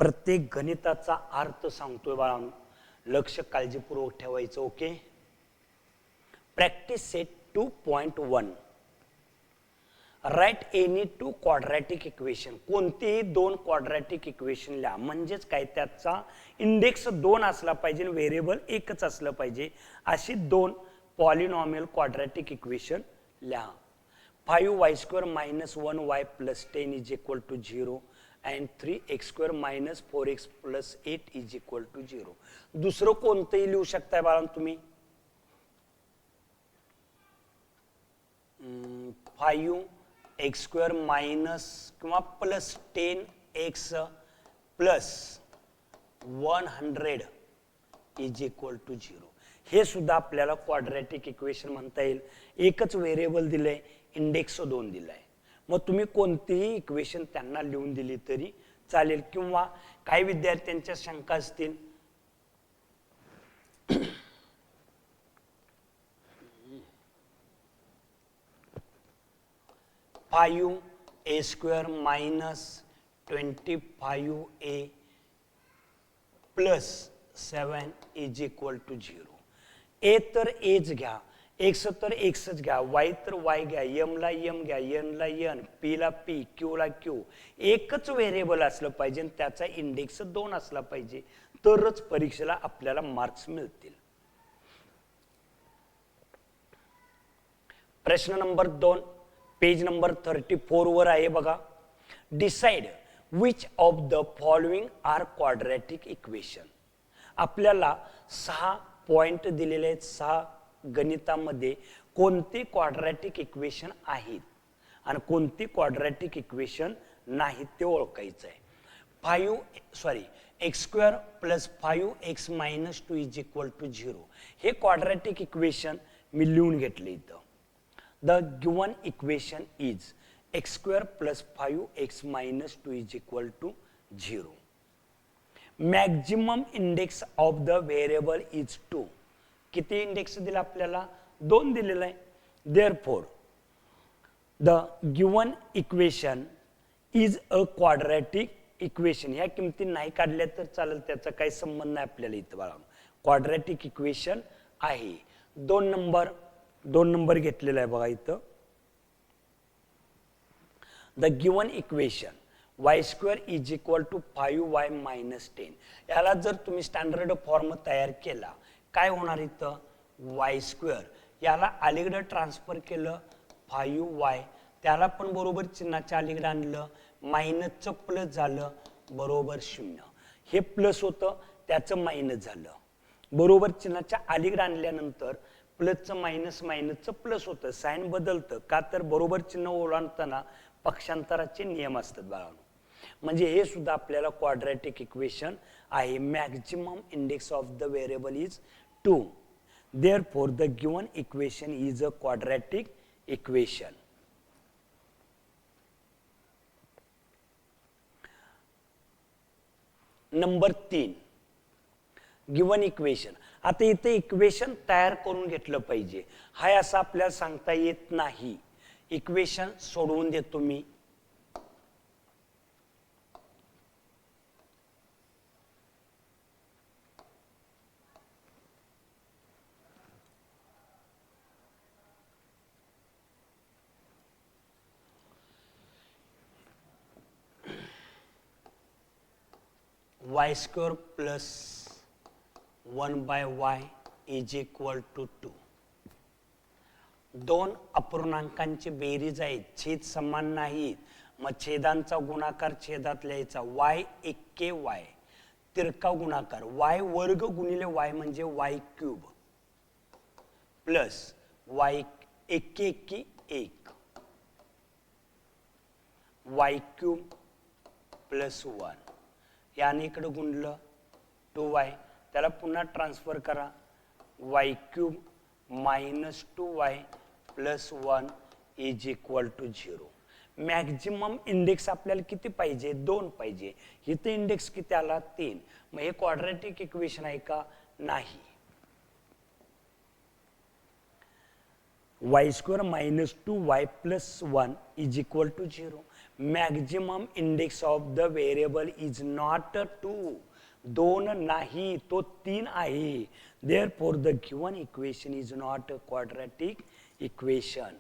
प्रत्येक गणिताचा अर्थ सांगतोय बाळांनो, लक्ष काळजीपूर्वक ठेवायचं. Okay. Practice set 2.1. Write any two quadratic equation. कोणतेही दोन क्वाड्रॅटिक इक्वेशन लिहा. म्हणजेच काय, त्याचा इंडेक्स 2 असला पाहिजे, व्हेरिएबल एकच असलं पाहिजे. अशी दोन पॉलिनॉमियल क्वाड्रॅटिक इक्वेशन लिहा. 5y² - 1y + 10 = 0 and 3x² - 4x + 8 = 0. दुसरं कोणतंही लिहू शकताय बाळांनो तुम्ही. 5x² - किंवा +10x + 100 = 0. हे सुद्धा आपल्याला क्वाड्रॅटिक इक्वेशन म्हणता येईल. एकच व्हेरिएबल दिलंय, इंडेक्स 2 दिलाय. मग तुम्ही कोणतीही इक्वेशन त्यांना लिहून दिली तरी चालेल. किंवा काही विद्यार्थ्यांच्या शंका असतील, (5a² - 25a + 7 = 0. ए तर एच घ्या, एक्स तर एक्सच घ्या, वाय तर वाय घ्या, एम ला एम घ्या, एन ला एन, पी ला पी, क्यू ला क्यू. एकच व्हेरिएबल असलं पाहिजे आणि त्याचा इंडेक्स 2 असला पाहिजे, तरच परीक्षेला आपल्याला मार्क्स मिळतील. प्रश्न नंबर 2, पेज नंबर 34 वर आहे बघा. Decide which of the following are quadratic equation. आपल्याला 6 पॉइंट दिलेले आहेत. 6 गणितामध्ये कोणते क्वाड्रॅटिक इक्वेशन आहेत आणि कोणती क्वाड्रॅटिक इक्वेशन नाहीत ते ओळखायचं आहे. x² + 5x - 2 = 0. हे क्वाड्रॅटिक इक्वेशन मी लिहून घेतले इथं. The given equation is x² + 5x - 2 = 0. Maximum index of the variable is 2. किती इंडेक्स दिला आपल्याला? 2 दिलेला आहे. Therefore the given equation is a quadratic equation. ह्या किमती नाही काढल्या तर चालेल, त्याचा काही संबंध नाही आपल्याला इथं बाळा. क्वाड्रॅटिक इक्वेशन आहे. 2 नंबर घेतलेला आहे बघा इथं. The given equation y² = 5y - 10. याला जर तुम्ही स्टँडर्ड फॉर्म तयार केला, काय होणार इथं? y², याला अलीकडे ट्रान्सफर केलं 5y, त्याला पण बरोबर चिन्हाच्या अलीकडे आणलं, मायनसचं प्लस झालं, बरोबर 0. हे प्लस होतं, त्याचं मायनस झालं. बरोबर चिन्हाच्या अलीकडे आणल्यानंतर प्लसचं मायनस, मायनसचं प्लस होतं. साइन बदलतं का? तर बरोबर चिन्ह ओलांडताना पक्षांतराचे नियम असतात बाळांनो. म्हणजे हे सुद्धा आपल्याला क्वाड्रॅटिक इक्वेशन आहे. Maximum index of the variable is 2. Therefore the given equation is a quadratic equation. Number 3, given equation. आता इथे इक्वेशन तयार करून घेतलं पाहिजे. हाय असं आपल्याला सांगता येत नाही. इक्वेशन सोडवून देतो मी. y² + 1/y = 2. 2 अपूर्णांकांची बेरीज आहे, छेद समान नाहीत. मग छेदांचा गुणाकार छेदात लिहायचा. y=y, तिरका गुणाकार y² × y म्हणजे y³ प्लस y=1 y³ + 1. याने इकडे गुणलं 2y, त्याला पुन्हा ट्रान्सफर करा. y³ - 2y + 1 = 0. मॅक्झिमम इंडेक्स आपल्याला किती पाहिजे? 2 पाहिजे. इथे इंडेक्स किती आला? 3. मग हे क्वाड्रॅटिक इक्वेशन आहे का? नाही. Y square minus 2y plus 1 is equal to 0. Maximum index of the variable is not 2. 2 नाही, तो 3 आहे. Therefore the given equation is not a quadratic equation.